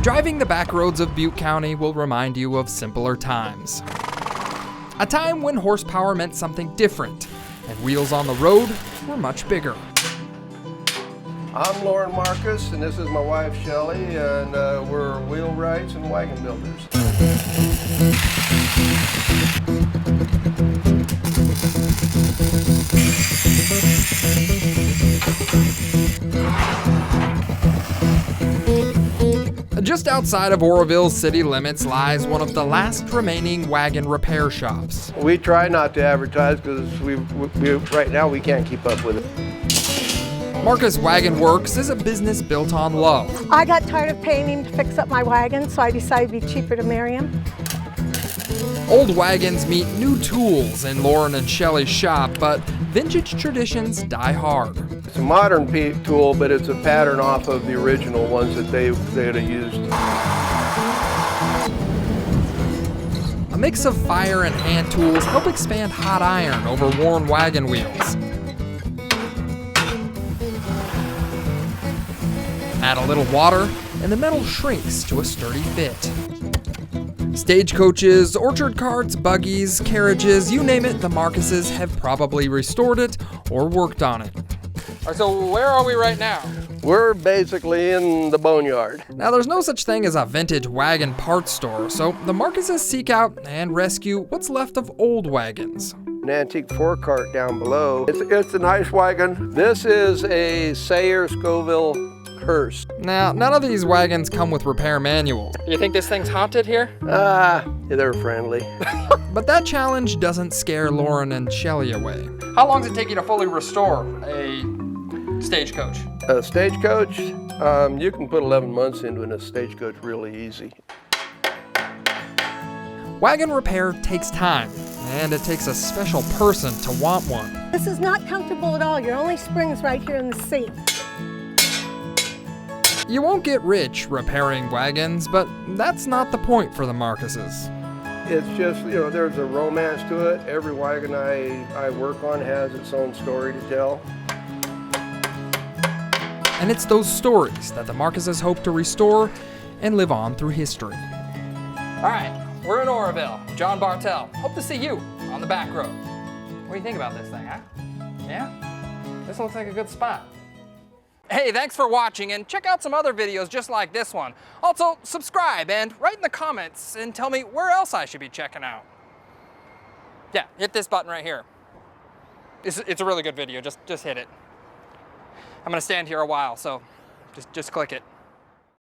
Driving the back roads of Butte County will remind you of simpler times. A time when horsepower meant something different, and wheels on the road were much bigger. I'm Lauren Marcus, and this is my wife Shelley, and we're wheelwrights and wagon builders. Just outside of Oroville's city limits lies one of the last remaining wagon repair shops. We try not to advertise because right now we can't keep up with it. Marcus Wagon Works is a business built on love. I got tired of paying him to fix up my wagon, so I decided it'd be cheaper to marry him. Old wagons meet new tools in Lauren and Shelley's shop, but vintage traditions die hard. It's a modern tool, but it's a pattern off of the original ones that they had used. A mix of fire and hand tools help expand hot iron over worn wagon wheels. Add a little water, and the metal shrinks to a sturdy fit. Stagecoaches, orchard carts, buggies, carriages, you name it, the Marcuses have probably restored it or worked on it. All right, so where are we right now? We're basically in the boneyard. Now, there's no such thing as a vintage wagon parts store, so the Marcuses seek out and rescue what's left of old wagons. An antique four-cart down below. It's a nice wagon. This is a Sayer Scoville hearse. Now, none of these wagons come with repair manuals. You think this thing's haunted here? They're friendly. But that challenge doesn't scare Lauren and Shelley away. How long does it take you to fully restore a stagecoach? A stagecoach, you can put 11 months into a stagecoach really easy. Wagon repair takes time, and it takes a special person to want one. This is not comfortable at all. Your only spring's right here in the seat. You won't get rich repairing wagons, but that's not the point for the Marcuses. It's just, there's a romance to it. Every wagon I work on has its own story to tell. And it's those stories that the Marcuses hope to restore and live on through history. All right, we're in Oroville. John Bartell. Hope to see you on the back road. What do you think about this thing, huh? Yeah? This looks like a good spot. Hey, thanks for watching, and check out some other videos just like this one. Also, subscribe and write in the comments and tell me where else I should be checking out. Yeah, hit this button right here. It's a really good video, just hit it. I'm gonna stand here a while, so just click it.